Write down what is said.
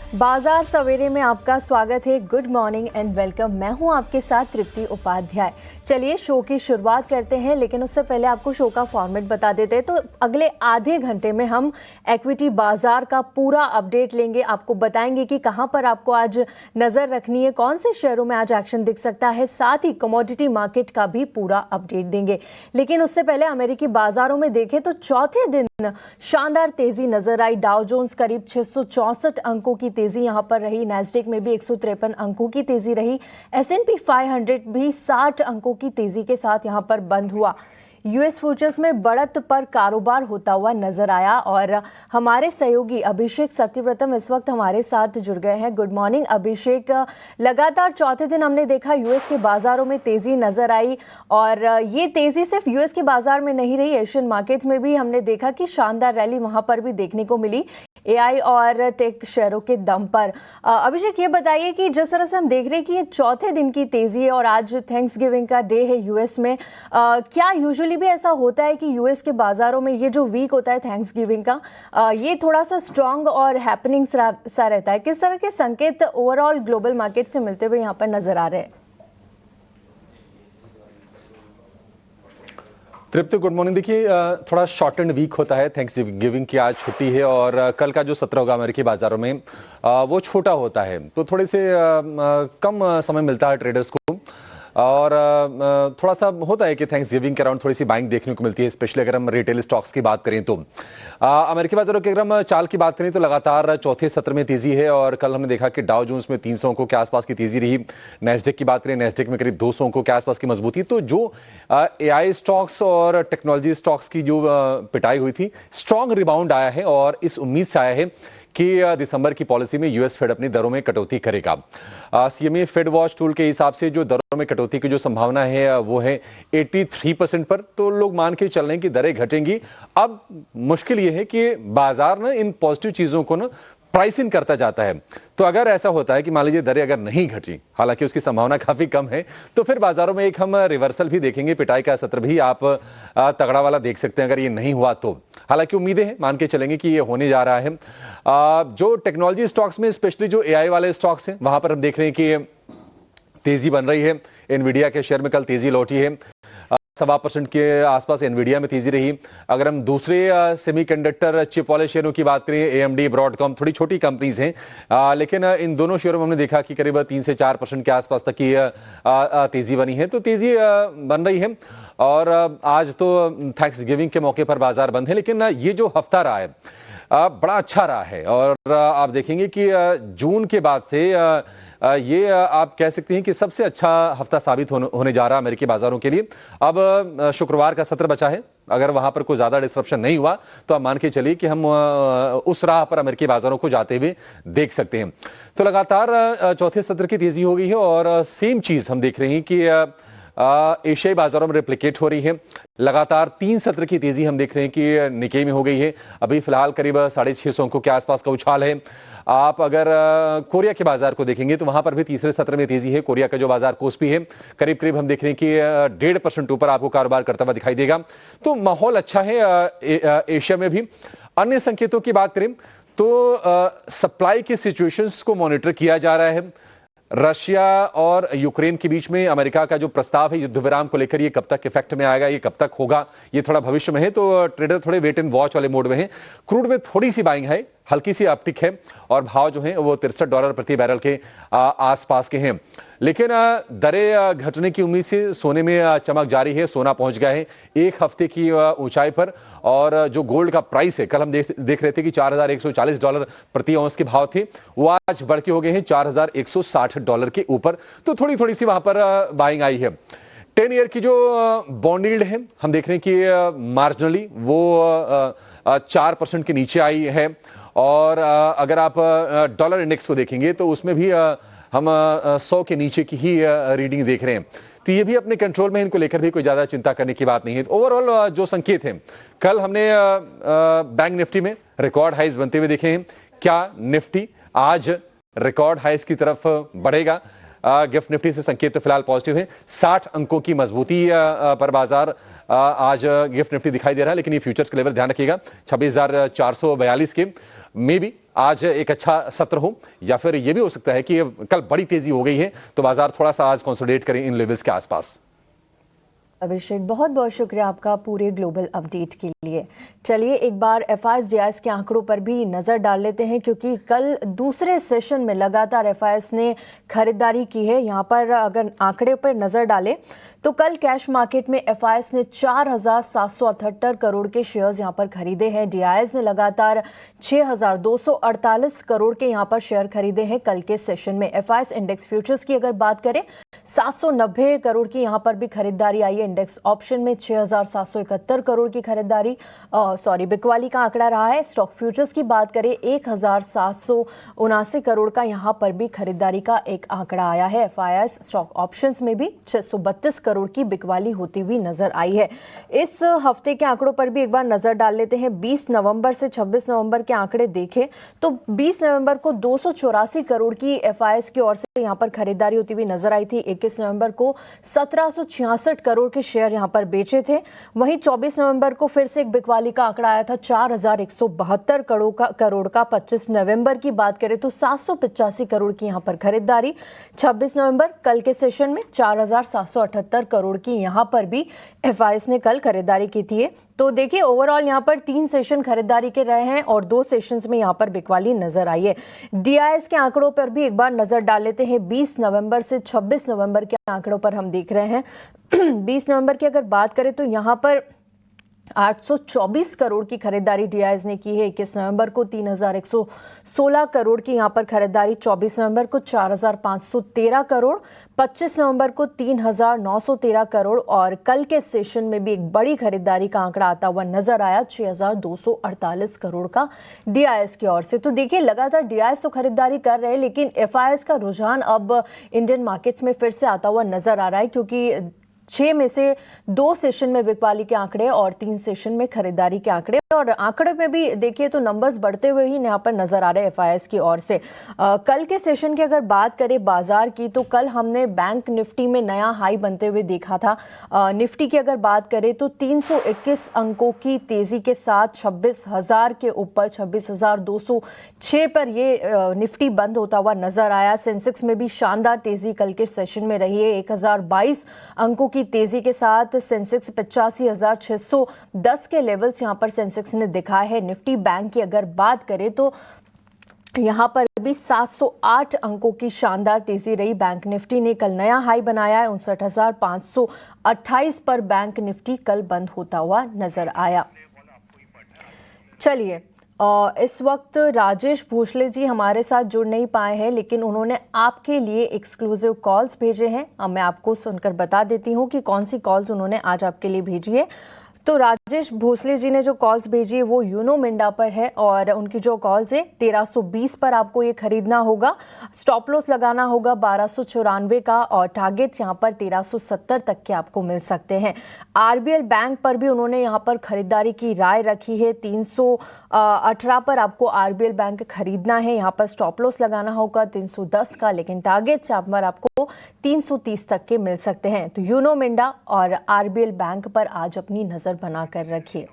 बाजार सवेरे में आपका स्वागत है। Good morning and welcome. मैं हूं आपके साथ तृप्ति उपाध्याय। चलिए शो की शुरुआत करते हैं, लेकिन उससे पहले आपको शो का फॉर्मेट बता देते हैं। तो अगले आधे घंटे में हम इक्विटी बाजार का पूरा अपडेट लेंगे, आपको बताएंगे कि कहां पर आपको आज नजर रखनी है, कौन से शेयरों में आज एक्शन दिख सकता है, साथ ही कमोडिटी मार्केट का भी पूरा अपडेट देंगे। लेकिन उससे पहले अमेरिकी बाजारों में देखें तो चौथे दिन शानदार तेजी नजर आई। डाउ जोन्स करीब 664 अंकों की तेजी यहां पर रही, नैस्डैक में भी 153 अंकों की तेजी रही, S&P 500 भी 60 अंकों की तेजी के साथ यहां पर बंद हुआ। यूएस फ्यूचर्स में बढ़त पर कारोबार होता हुआ नजर आया और हमारे सहयोगी अभिषेक सत्यव्रतम इस वक्त हमारे साथ जुड़ गए हैं। गुड मॉर्निंग अभिषेक। लगातार चौथे दिन हमने देखा यूएस के बाजारों में तेजी नजर आई और ये तेजी सिर्फ यूएस के बाजार में नहीं रही, एशियन मार्केट्स में भी हमने देखा कि शानदार रैली वहां पर भी देखने को मिली एआई और टेक शेयरों के दम पर। अभिषेक ये बताइए कि जिस तरह से हम देख रहे हैं कि ये चौथे दिन की तेजी है और आज थैंक्स गिविंग का डे है यूएस में, क्या यूजुअली भी ऐसा होता है कि यूएस के बाजारों में ये जो वीक होता है थैंक्स गिविंग का, ये थोड़ा सा स्ट्रांग और हैपनिंग सा रहता है? किस तरह के संकेत ओवरऑल ग्लोबल मार्केट से मिलते हुए यहाँ पर नजर आ रहे हैं? तृप्ति गुड मॉर्निंग। देखिए थोड़ा शॉर्ट एंड वीक होता है, थैंक्स गिविंग की आज छुट्टी है और कल का जो सत्र होगा अमेरिकी बाजारों में वो छोटा होता है, तो थोड़े से कम समय मिलता है ट्रेडर्स को और थोड़ा सा होता है कि थैंक्स गिविंग के अराउंड थोड़ी सी बाइंग देखने को मिलती है, स्पेशली अगर हम रिटेल स्टॉक्स की बात करें तो। अमेरिकी बाजारों की अगर हम चाल की बात करें तो लगातार चौथे सत्र में तेजी है और कल हमने देखा कि डाउ जोन्स में 300 अंकों के आसपास की तेजी रही। नैस्डैक की बात करें, नैस्डैक में करीब 200 अंकों के आसपास की मजबूती। तो जो एआई स्टॉक्स और टेक्नोलॉजी स्टॉक्स की जो पिटाई हुई थी, स्ट्रॉन्ग रिबाउंड आया है और इस उम्मीद से आया है कि दिसंबर की पॉलिसी में यूएस फेड अपनी दरों में कटौती करेगा। सीएमए फेड वॉच टूल के हिसाब से जो दरों में कटौती की जो संभावना है वो है 83% पर, तो लोग मान के चल रहे हैं कि दरें घटेंगी। अब मुश्किल ये है कि बाजार ना इन पॉजिटिव चीजों को ना प्राइस इन करता जाता है। तो अगर ऐसा होता है कि मान लीजिए दरें अगर नहीं घटी, हालांकि उसकी संभावना काफी कम है, तो फिर बाजारों में एक हम रिवर्सल भी देखेंगे, पिटाई का सत्र भी आप तगड़ा वाला देख सकते हैं अगर ये नहीं हुआ तो। हालांकि उम्मीदें हैं, मान के चलेंगे कि ये होने जा रहा है। जो टेक्नोलॉजी स्टॉक्स में स्पेशली जो एआई वाले स्टॉक्स हैं वहां पर हम देख रहे हैं कि तेजी बन रही है। एनवीडिया के शेयर में कल तेजी लौटी है, 1.25% के आसपास एनवीडिया में तेजी रही। अगर हम दूसरे सेमीकंडक्टर चिप वाले शेयरों की बात करें, एएमडी, ब्रॉडकॉम, थोड़ी छोटी कंपनीज हैं, लेकिन इन दोनों शेयरों में हमने देखा कि करीब 3 से 4% के आसपास तक की तेजी बनी है। तो तेजी बन रही है और आज तो थैंक्स गिविंग के मौके पर बाजार बंद है, लेकिन ये जो हफ्ता रहा है बड़ा अच्छा रहा है और आप देखेंगे कि जून के बाद से ये आप कह सकते हैं कि सबसे अच्छा हफ्ता साबित होने जा रहा है अमेरिकी बाजारों के लिए। अब शुक्रवार का सत्र बचा है, अगर वहां पर कोई ज्यादा डिस्ट्रप्शन नहीं हुआ तो आप मान के चलिए कि हम उस राह पर अमेरिकी बाजारों को जाते हुए देख सकते हैं। तो लगातार चौथे सत्र की तेजी हो गई है और सेम चीज हम देख रहे हैं कि एशियाई बाजारों में रेप्लिकेट हो रही है। लगातार 3 सत्र की तेजी हम देख रहे हैं कि निकेई में हो गई है। अभी फिलहाल करीब 650 अंकों के आसपास का उछाल है। आप अगर कोरिया के बाजार को देखेंगे तो वहां पर भी तीसरे सत्र में तेजी है। कोरिया का जो बाजार कोस्पी है करीब करीब हम देख रहे हैं कि 1.5% ऊपर आपको कारोबार करता हुआ दिखाई देगा। तो माहौल अच्छा है एशिया में भी। अन्य संकेतों की बात करें तो सप्लाई के सिचुएशंस को मॉनिटर किया जा रहा है। रशिया और यूक्रेन के बीच में अमेरिका का जो प्रस्ताव है युद्ध विराम को लेकर, ये कब तक इफेक्ट में आएगा, ये कब तक होगा, ये थोड़ा भविष्य में है। तो ट्रेडर थोड़े वेट एंड वॉच वाले मोड में है। क्रूड में थोड़ी सी बाइंग है, हल्की सी अपटिक है और भाव जो है वो $63 प्रति बैरल के आसपास के हैं। लेकिन दरें घटने की उम्मीद से सोने में चमक जारी है। सोना पहुंच गया है 1 हफ्ते की ऊंचाई पर और जो गोल्ड का प्राइस है, कल हम देख रहे थे कि $4140 प्रति औंस के भाव थे, वो आज बढ़ के हो गए हैं $4160 के ऊपर। तो थोड़ी थोड़ी सी वहां पर बाइंग आई है। 10 ईयर की जो बॉन्ड यील्ड है हम देख रहे हैं कि मार्जिनली वो 4% के नीचे आई है और अगर आप डॉलर इंडेक्स को देखेंगे तो उसमें भी हम 100 के नीचे की ही रीडिंग देख रहे हैं। तो ये भी अपने कंट्रोल में, इनको लेकर भी कोई ज्यादा चिंता करने की बात नहीं है। ओवरऑल जो संकेत हैं, कल हमने बैंक निफ्टी में रिकॉर्ड हाइज बनते हुए देखे हैं। क्या निफ्टी आज रिकॉर्ड हाइज की तरफ बढ़ेगा? गिफ्ट निफ्टी से संकेत तो फिलहाल पॉजिटिव है। 60 अंकों की मजबूती पर बाजार आज गिफ्ट निफ्टी दिखाई दे रहा है, लेकिन ये फ्यूचर्स के लेवल ध्यान रखिएगा 26,442 के। मे बी आज एक अच्छा सत्र हो, या फिर ये भी हो सकता है कि कल बड़ी तेजी हो गई है तो बाजार थोड़ा सा आज कंसोलिडेट करें इन लेवल्स के आसपास। अभिषेक, बहुत बहुत शुक्रिया आपका पूरे ग्लोबल अपडेट के लिए। चलिए एक बार एफआईएस के आंकड़ों पर भी नज़र डाल लेते हैं, क्योंकि कल दूसरे सेशन में लगातार एफआईएस ने खरीदारी की है। यहाँ पर अगर आंकड़े पर नज़र डालें तो कल कैश मार्केट में एफआईएस ने 4,778 करोड़ के शेयर्स यहाँ पर खरीदे हैं। डीआईएस ने लगातार 6,248 करोड़ के यहाँ पर शेयर खरीदे हैं कल के सेशन में। एफआईएस इंडेक्स फ्यूचर्स की अगर बात करें 790 करोड़ की यहाँ पर भी खरीदारी आई है। इंडेक्स ऑप्शन में 6,771 करोड़ की खरीदारी बिकवाली का आंकड़ा रहा है। स्टॉक फ्यूचर्स की बात करें 1,779 करोड़ का यहाँ पर भी खरीदारी का एक आंकड़ा आया है। एफआईएस स्टॉक ऑप्शंस में भी 632 करोड़ की बिकवाली होती हुई नजर आई है। इस हफ्ते के आंकड़ों पर भी एक बार नजर डाल लेते हैं। 20 नवंबर से 26 नवंबर के आंकड़े देखें तो 20 नवंबर को 284 करोड़ की एफआईएस की ओर से यहाँ पर खरीदारी होती हुई नजर आई थी। 21 नवंबर को 1766 करोड़ के शेयर यहाँ पर बेचे थे। वहीं 24 नवंबर को फिर से एक बिकवाली का आंकड़ा आया था 4,172 करोड़ का। 25 नवंबर की बात करें तो 785 करोड़ की यहाँ पर खरीदारी। 26 नवंबर कल के सेशन में 4,778 करोड़ की यहाँ पर भी एफआईएस ने कल खरीदारी की थी। तो देखिए ओवरऑल यहाँ पर 3 सेशन खरीदारी के रहे हैं और 2 सेशंस में यहाँ पर बिकवाली नजर आई है। डीआईएस के आंकड़ों पर भी एक बार नजर डाल लेते हैं। 20 नवंबर से 26 नवंबर के आंकड़ों पर हम देख रहे हैं। 20 नवंबर की अगर बात करें तो यहाँ पर 824 करोड़ की खरीदारी डीआईएस ने की है। 21 नवंबर को 3,116 करोड़ की यहाँ पर खरीदारी। 24 नवंबर को 4,513 करोड़। 25 नवंबर को 3,913 करोड़ और कल के सेशन में भी एक बड़ी खरीदारी का आंकड़ा आता हुआ नजर आया 6,248 करोड़ का डीआईएस की ओर से। तो देखिए लगातार डीआईएस तो खरीदारी कर रहे हैं, लेकिन एफआईएस का रुझान अब इंडियन मार्केट्स में फिर से आता हुआ नजर आ रहा है, क्योंकि 6 में से 2 सेशन में बिकवाली के आंकड़े और 3 सेशन में खरीदारी के आंकड़े। और आंकड़े में भी देखिए तो नंबर्स बढ़ते हुए ही यहाँ पर नजर आ रहे हैं एफआईएस की ओर से। कल के सेशन की अगर बात करें बाजार की तो कल हमने बैंक निफ्टी में नया हाई बनते हुए देखा था। निफ्टी की अगर बात करें तो 321 अंकों की तेजी के साथ 26,000 के ऊपर 26,206 पर ये निफ्टी बंद होता हुआ नजर आया। सेंसेक्स में भी शानदार तेजी कल के सेशन में रही है। 1,022 अंकों की तेजी के साथ सेंसेक्स 85,610 के लेवल्स यहाँ पर सेंसेक्स ने दिखाए हैं। निफ्टी बैंक की अगर बात करें तो यहाँ पर भी 708 अंकों की शानदार तेजी रही। बैंक निफ्टी ने कल नया हाई बनाया है। 59,528 पर बैंक निफ्टी कल बंद होता हुआ नजर आया। चलिए इस वक्त राजेश भोसले जी हमारे साथ जुड़ नहीं पाए हैं, लेकिन उन्होंने आपके लिए एक्सक्लूसिव कॉल्स भेजे हैं। अब मैं आपको सुनकर बता देती हूँ कि कौन सी कॉल्स उन्होंने आज आपके लिए भेजी है। तो राजेश भोसले जी ने जो कॉल्स भेजी है वो यूनो मिंडा पर है और उनकी जो कॉल्स है 1320 पर आपको ये खरीदना होगा। स्टॉप लॉस लगाना होगा 1294 का और टारगेट्स यहाँ पर 1370 तक के आपको मिल सकते हैं। आरबीएल बैंक पर भी उन्होंने यहाँ पर खरीदारी की राय रखी है। 318 पर आपको आरबीएल बैंक खरीदना है। यहाँ पर स्टॉप लॉस लगाना होगा 310 का, लेकिन टारगेट्स यहाँ पर आपको 330 तक के मिल सकते हैं। तो यूनो मिंडा और आरबीएल बैंक पर आज अपनी नजर बनाकर रखिए।